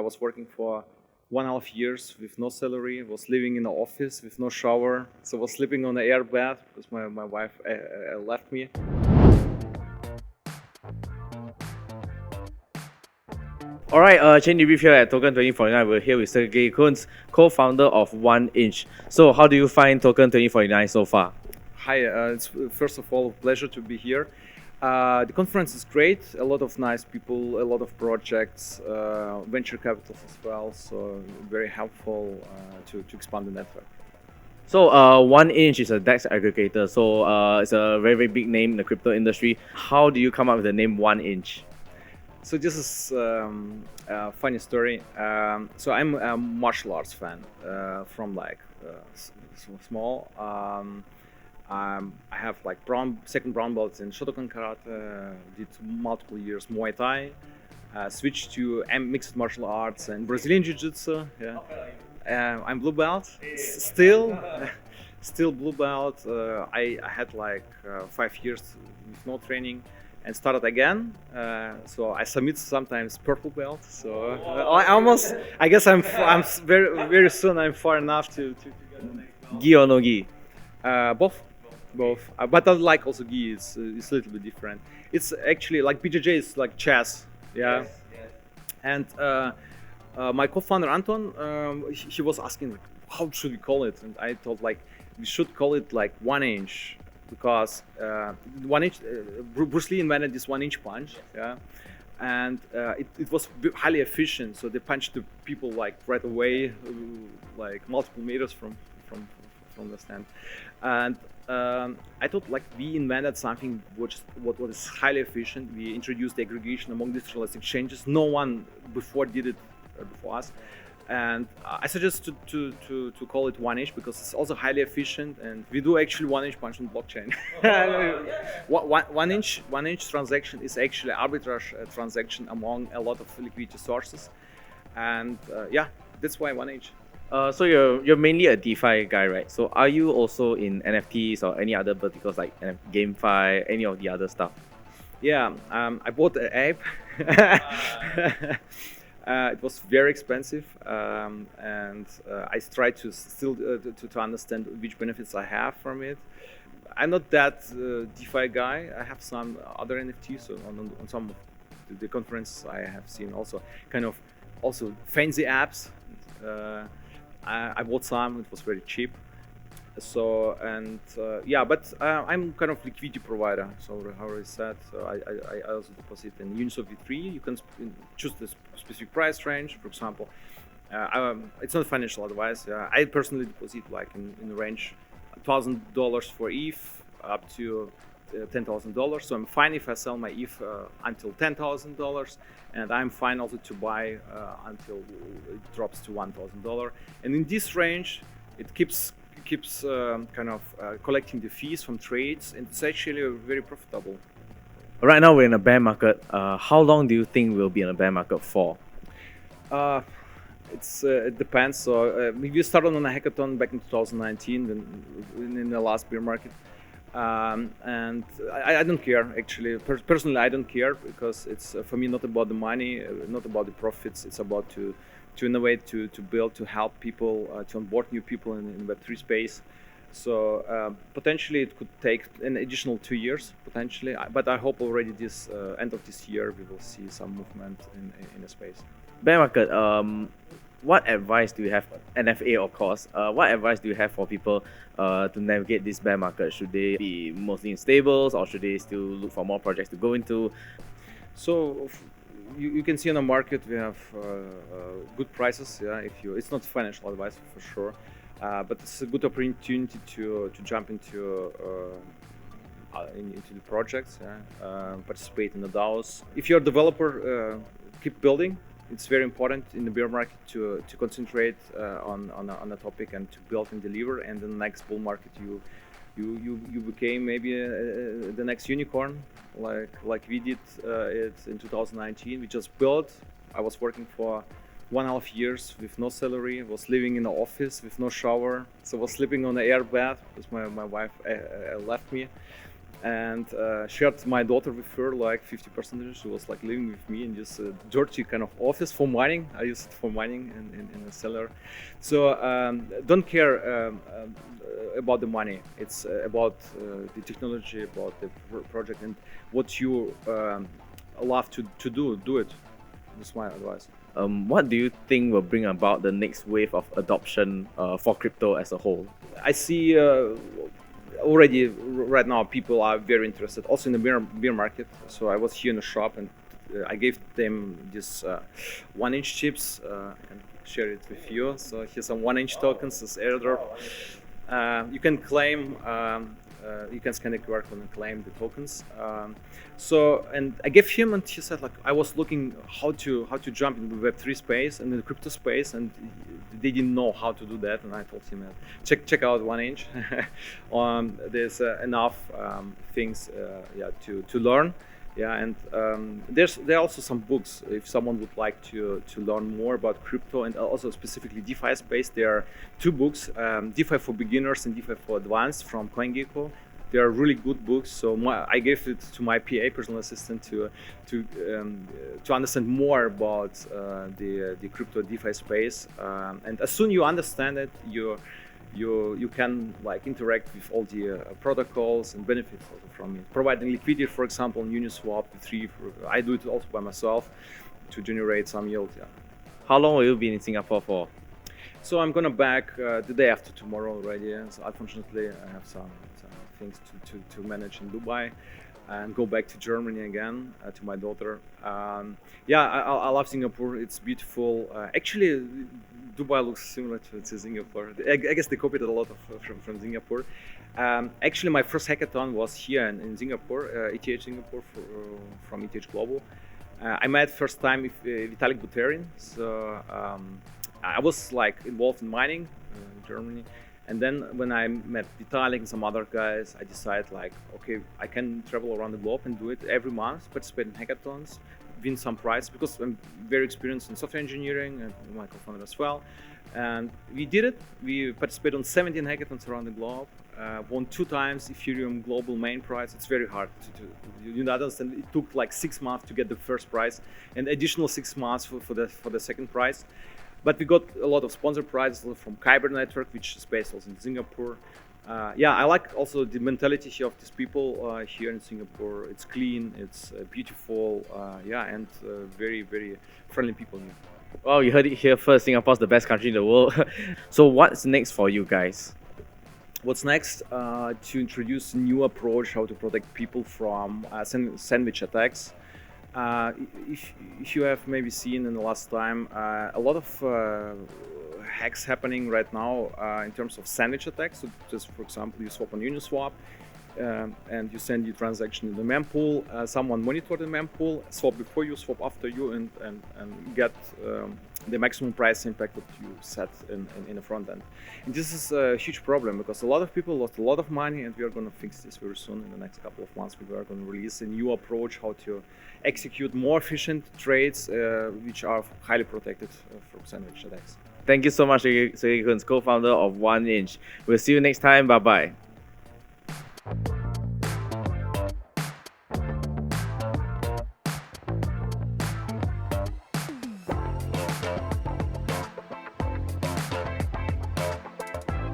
I was working for 1.5 years with no salary, was living in the office with no shower, so was sleeping on the air bed because my wife left me. Alright, Chain Debrief here at Token 2049. We're here with Sergej Kunz, co-founder of 1inch. So how do you find Token 2049 so far? Hi, it's first of all a pleasure to be here. The conference is great, a lot of nice people, a lot of projects, venture capitals as well, so very helpful to expand the network. So 1inch is a DEX aggregator, so it's a very, very big name in the crypto industry. How do you come up with the name 1inch? So this is a funny story. So I'm a martial arts fan from small. I have like second brown belts in Shotokan Karate, did multiple years Muay Thai, switched to mixed martial arts and Brazilian Jiu-Jitsu. Yeah. I'm blue belt, still blue belt. I had like 5 years with no training and started again. So I submit sometimes purple belt. So I guess I'm very, very soon I'm far enough to get the next belt. Gi or no gi? Both, but I like also gi. It's a little bit different. It's actually like BJJ is like chess, yeah. Yes. And my co-founder Anton, he was asking like, how should we call it? And I thought like we should call it like 1inch because 1inch. Bruce Lee invented this 1inch punch, yeah, and it was highly efficient. So they punched the people like right away, like multiple meters from the stand, and I thought like we invented something what is highly efficient. We introduced the aggregation among decentralized exchanges. No one before did it before us, and I suggest to call it 1inch because it's also highly efficient, and we do actually 1inch punch on blockchain. 1inch transaction is actually arbitrage transaction among a lot of liquidity sources, and yeah, that's why 1inch. So you're mainly a DeFi guy, right? So are you also in NFTs or any other verticals like GameFi, any of the other stuff? Yeah, I bought an app. It was very expensive, and I tried to still to understand which benefits I have from it. I'm not that DeFi guy. I have some other NFTs on some of the conferences I have seen also kind of also fancy apps. I bought some. It was very cheap. So and yeah, but I'm kind of liquidity provider. So how I said, so I also deposit in Uniswap V3. You can choose the specific price range. For example, it's not financial advice. I personally deposit like in the range $1,000 for ETH up to $10,000. So I'm fine if I sell my ETH until $10,000, and I'm fine also to buy until it drops to $1,000. And in this range, it keeps kind of collecting the fees from trades, and it's actually very profitable. Right now we're in a bear market. How long do you think we'll be in a bear market for? It depends. So we started on a hackathon back in 2019, in the last bear market. And I don't care actually. Personally, I don't care because it's for me not about the money, not about the profits. It's about to innovate, to build, to help people, to onboard new people in Web3 space. So potentially it could take an additional 2 years potentially, but I hope already this end of this year we will see some movement in the space. Bear market. What advice do you have? NFA, of course. What advice do you have for people to navigate this bear market? Should they be mostly in stables, or should they still look for more projects to go into? So you can see on the market we have good prices. Yeah, it's not financial advice for sure, but it's a good opportunity to jump into the projects. Yeah, participate in the DAOs. If you're a developer, keep building. It's very important in the bear market to concentrate on a topic and to build and deliver. And in the next bull market, you became maybe the next unicorn, like we did it in 2019. We just built. I was working for 1.5 years with no salary. Was living in the office with no shower, so was sleeping on the air bed because my wife left me. and shared my daughter with her like 50%. She was like living with me in this dirty kind of office for mining. I used it for mining in a cellar. So don't care about the money. It's about the technology, about the project, and what you love to do it. That's my advice. What do you think will bring about the next wave of adoption for crypto as a whole? I see already right now people are very interested also in the beer market. So I was here in the shop and I gave them this 1-inch chips. I can share it with you. So here's some 1-inch tokens, this airdrop. You can claim, you can scan the QR code and claim the tokens. And I gave him, and he said like I was looking how to jump into the Web3 space and the crypto space, and they didn't know how to do that. And I told him check out 1-inch. There's enough things to learn. Yeah, and there are also some books if someone would like to learn more about crypto and also specifically DeFi space. There are 2 books, DeFi for beginners and DeFi for advanced from CoinGecko. They are really good books. So I gave it to my PA, personal assistant, to understand more about the crypto DeFi space. And as soon you understand it, you can like interact with all the protocols and benefit from it. Providing liquidity, for example, on Uniswap, I do it also by myself to generate some yield. Yeah. How long will you be in Singapore for? So I'm gonna back the day after tomorrow already. So unfortunately, I have some things to manage in Dubai, and go back to Germany again to my daughter. I love Singapore. It's beautiful. Actually, Dubai looks similar to Singapore. I guess they copied a lot from Singapore. Actually, my first hackathon was here in Singapore, ETH Singapore from ETH Global. I met first time with Vitalik Buterin. So I was like involved in mining in Germany. And then when I met Vitalik and some other guys, I decided like, okay, I can travel around the globe and do it every month, participate in hackathons, win some prize, because I'm very experienced in software engineering and my co-founder as well. And we did it. We participated on 17 hackathons around the globe, won 2 times Ethereum global main prize. It's very hard you understand. It took like 6 months to get the first prize and additional 6 months for the second prize. But we got a lot of sponsor prizes from Kyber Network, which is based also in Singapore. I like also the mentality here of these people here in Singapore. It's clean, it's beautiful, and very, very friendly people here. Well, you heard it here first. Singapore's the best country in the world. So what's next for you guys? What's next? To introduce a new approach how to protect people from sandwich attacks. If you have maybe seen in the last time, a lot of hacks happening right now in terms of sandwich attacks. So just for example, you swap on Uniswap and you send your transaction in the mempool. Someone monitor the mempool, swap before you, swap after you, and get the maximum price impact that you set in the front end. And this is a huge problem because a lot of people lost a lot of money, and we are going to fix this very soon. In the next couple of months, we are going to release a new approach how to execute more efficient trades which are highly protected from sandwich attacks. Thank you so much, Sergej Kunz, co-founder of 1inch. We'll see you next time. Bye-bye.